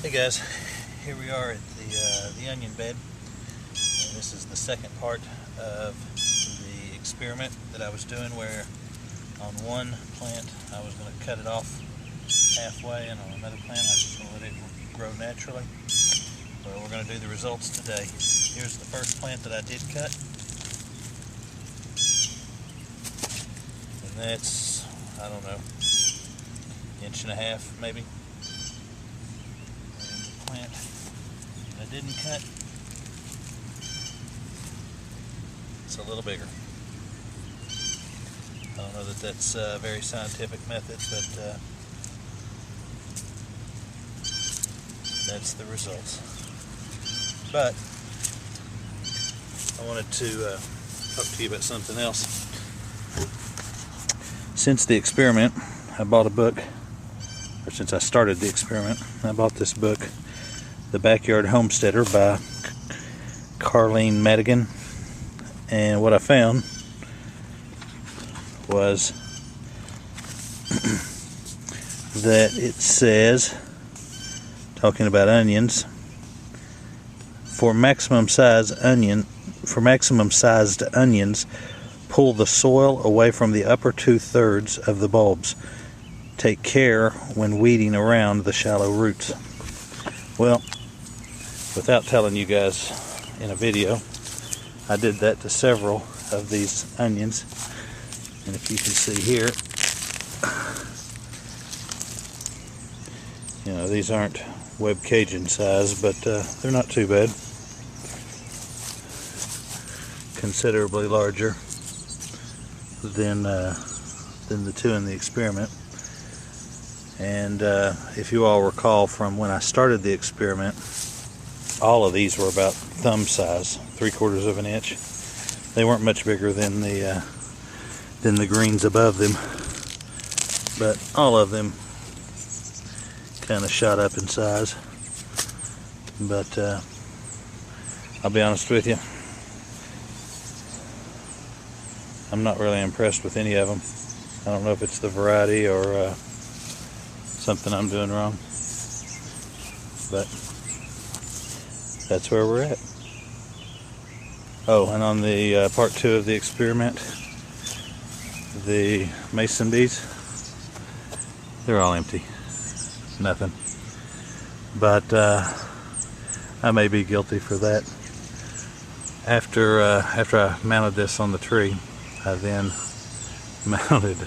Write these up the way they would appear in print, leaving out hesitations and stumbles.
Hey guys, here we are at the onion bed, and this is the second part of the experiment that I was doing, where on one plant I was going to cut it off halfway, and on another plant I was just going to let it grow naturally. Well, we're going to do the results today. Here's the first plant that I did cut, and that's, I don't know, inch and a half maybe. Plant that I didn't cut, it's a little bigger. I don't know that that's a very scientific method, but that's the results. But I wanted to talk to you about something else. Since the experiment, I bought a book, or since I started the experiment, I bought this book, The Backyard Homesteader by Carleen Madigan, and what I found was that it says, talking about onions, for maximum sized onions, pull the soil away from the upper 2/3 of the bulbs. Take care when weeding around the shallow roots. Well, without telling you guys in a video, I did that to several of these onions, and if you can see here, you know, these aren't Web Cajun size, but they're not too bad. Considerably larger than the two in the experiment. And if you all recall from when I started the experiment, all of these were about thumb size, 3/4 of an inch. They weren't much bigger than the greens above them, but all of them kind of shot up in size. But I'll be honest with you, I'm not really impressed with any of them. I don't know if it's the variety or something I'm doing wrong, but that's where we're at. Oh, and on the part 2 of the experiment, the mason bees, they're all empty, nothing. But I may be guilty for that. After I mounted this on the tree, I then mounted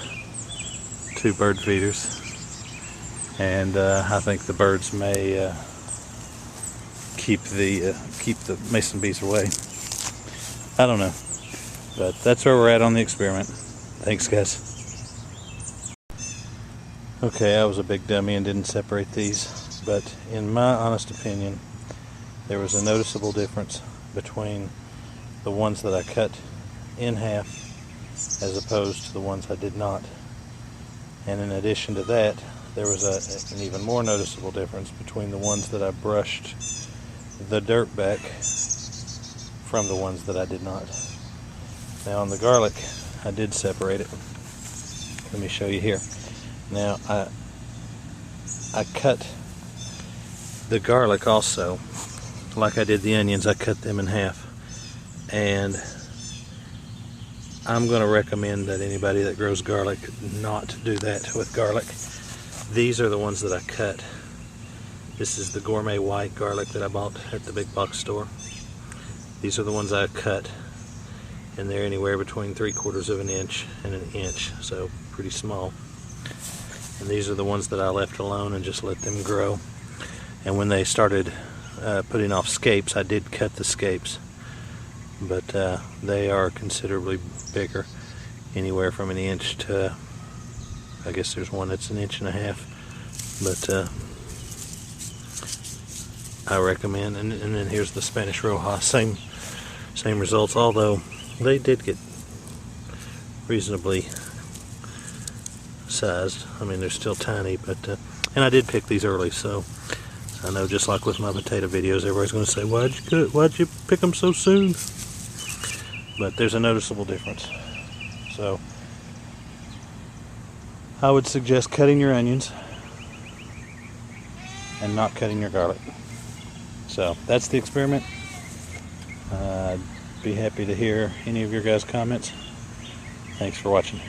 2 bird feeders. And I think the birds may keep the mason bees away. I don't know, but that's where we're at on the experiment. Thanks, guys. Okay, I was a big dummy and didn't separate these, but in my honest opinion, there was a noticeable difference between the ones that I cut in half as opposed to the ones I did not. And in addition to that, there was an even more noticeable difference between the ones that I brushed the dirt back from the ones that I did not. Now on the garlic, I did separate it. Let me show you here. Now I cut the garlic also, like I did the onions. I cut them in half, and I'm going to recommend that anybody that grows garlic not do that with garlic. These are the ones that I cut. This is the gourmet white garlic that I bought at the big box store. These are the ones I cut, and they're anywhere between 3/4 of an inch and an inch, so pretty small. And these are the ones that I left alone and just let them grow. And when they started putting off scapes, I did cut the scapes, but they are considerably bigger, anywhere from an inch to, I guess there's one that's an inch and a half, but I recommend. And then here's the Spanish Roja, same results, although they did get reasonably sized. I mean, they're still tiny, but and I did pick these early, so I know, just like with my potato videos, everybody's going to say, why'd you pick them so soon? But there's a noticeable difference. So I would suggest cutting your onions and not cutting your garlic. So that's the experiment. I'd be happy to hear any of your guys' comments. Thanks for watching.